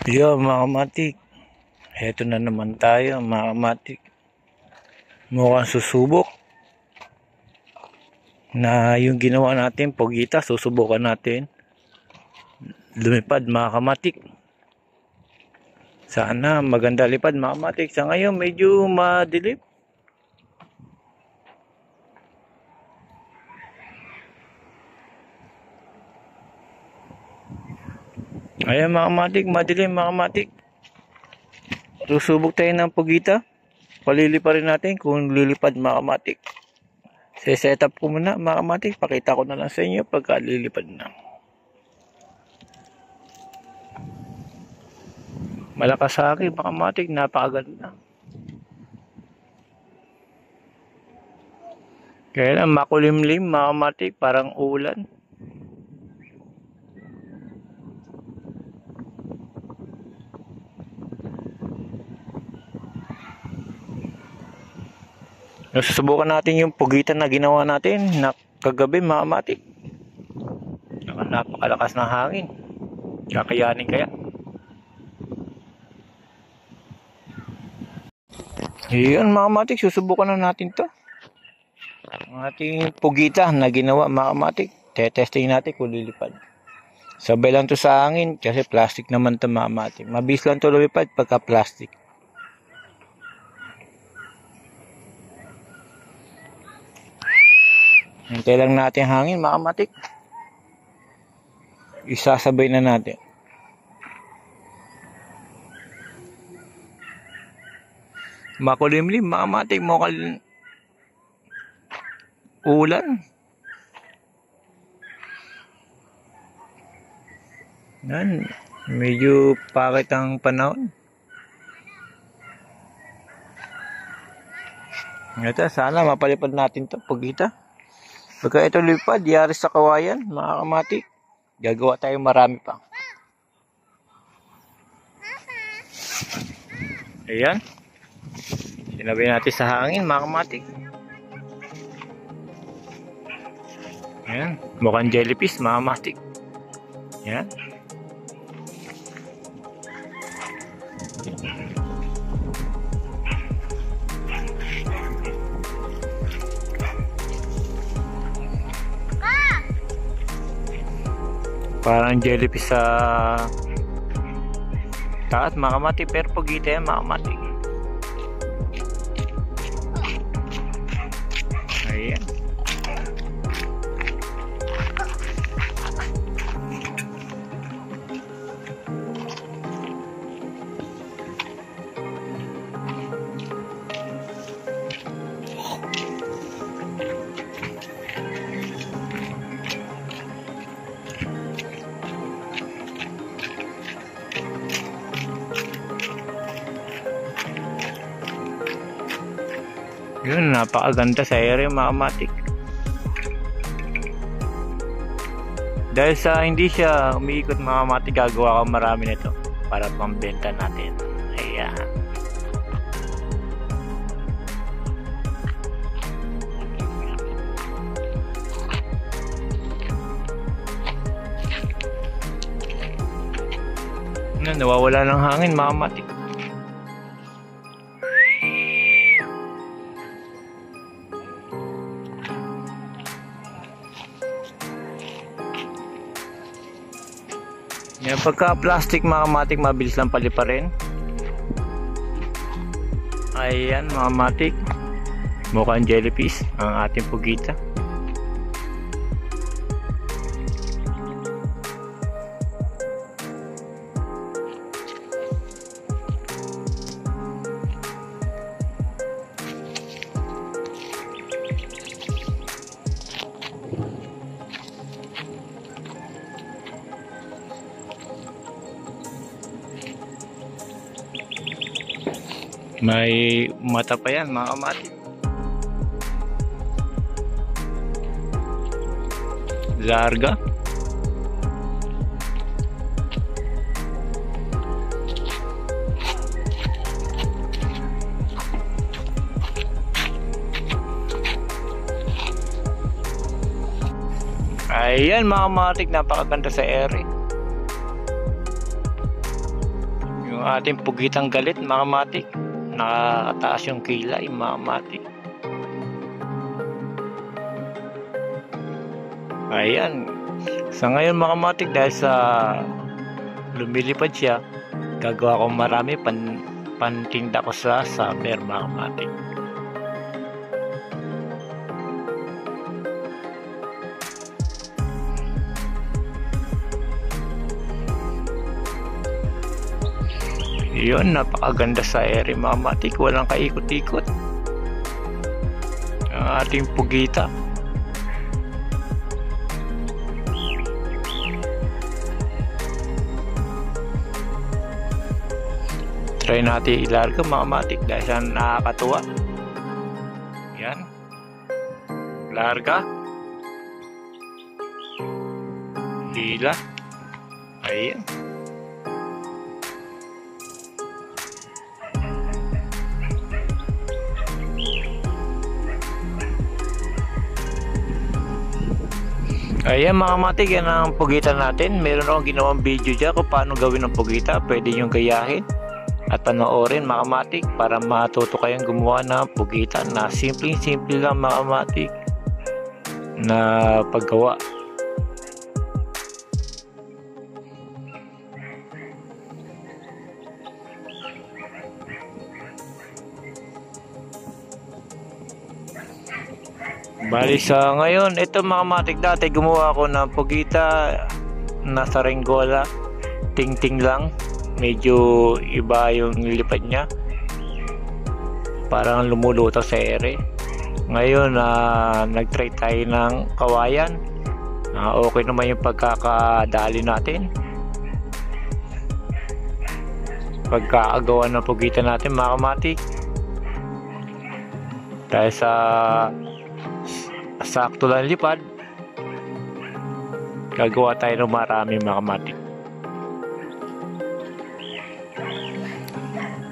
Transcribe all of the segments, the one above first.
Yo mga kamatik, heto na naman tayo mga kamatik. Mukhang susubok na yung ginawa natin pugita, susubukan natin lumipad mga kamatik. Sana maganda lipad mga kamatik. Sa ngayon medyo madilim. Ayan mga kamatik, madilim mga kamatik. Susubok tayo ng pugita. Paliliparin natin kung lilipad mga kamatik. Set up ko muna mga kamatik. Pakita ko na lang sa inyo pagka lilipad na. Malakas sa akin mga kamatik. Napakaganda. Kaya lang makulimlim mga kamatik. Parang ulan. Susubukan natin yung pugitan na ginawa natin na kagabi mga kamatik. Napakalakas ng hangin. Kakayanin kaya. Ayan mga kamatik, susubukan na natin to. Ang ating pugita na ginawa mga kamatik. Tetesting natin kung lilipad. Sabay lang to sa hangin kasi plastic naman to mga kamatik. Mabilis lang to lumipad pagka plastic. Hintay lang natin hangin mga kamatik. Isasabay na natin. Makulimlim mga kamatik. Mukhang ulan. Yan. Medyo pakit ang panahon. Ito, sana mapalipad natin to pagkita. Pagka ito lipad, yari sa kawayan, mga kamatik. Gagawa tayo marami pa. Ayan. Sinabi natin sa hangin, mga kamatik. Ayan. Mukhang jellyfish, mga kamatik. Ayan. Parang jellyfish sa taas mga kamatik, pero pagita yan mga kamatik. Ayan. Yun, napakaganda sa area mga kamatik. Dahil sa hindi siya umiikot mga kamatik, gagawa ko marami nito para pambenta natin. Ayan. Nawawala ng hangin mga kamatik. Yan, pagka plastic mga kamatik, mabilis lang paliparin. Ayan mga kamatik, mukhang jellyfish ang ating pugita. May mata pa yan mga kamatik. Larga. Ayan mga kamatik, napakaganda sa ere. ating pugitang galit mga matik. Nakataas yung kilay mga matik. Ayan. Sa ngayon mga matik, dahil sa lumilipad siya, gagawa ko marami pantinda ko sa summer mga matik. Yun, napakaganda sa ere mga matik, walang kaikot-ikot ang ating pugita. Try natin ilarga mga matik dahil sa nakakatuwa. Yan, larga, hila, ayan. Ayan mga matik, yan ang pugita natin. Meron akong ginawang video dyan kung paano gawin ang pugita. Pwede nyo gayahin at panoorin mga matik para matuto kayong gumawa ng pugita na simple lang mga matik na paggawa. Bali sa ngayon, ito mga matik, dati gumawa ako ng pugita na sarenggola, ting-ting lang, medyo iba yung lipad niya, parang lumuluto sa ere. Ngayon nag-try tayo ng kawayan, okay naman yung pagkakadali natin, pagkakagawa ng pugita natin mga matik. Dahil sa sakto lang lipad, gagawa tayo ng marami mga matik.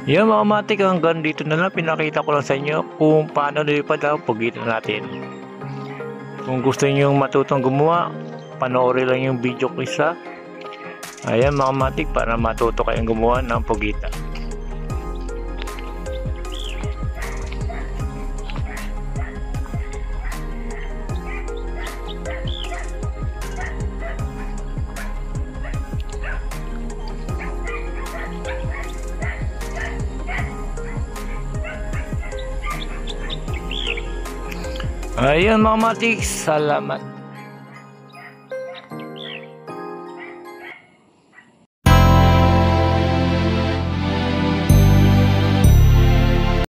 Yan mga matik, hanggang dito na lang, pinakita ko lang sa inyo kung paano lipad ang pugita natin. Kung gusto niyo matutong gumawa, panoorin lang yung video ko isa. Ayan mga matik, para matuto kayong gumawa ng pugita. Ayan mga matik, salamat.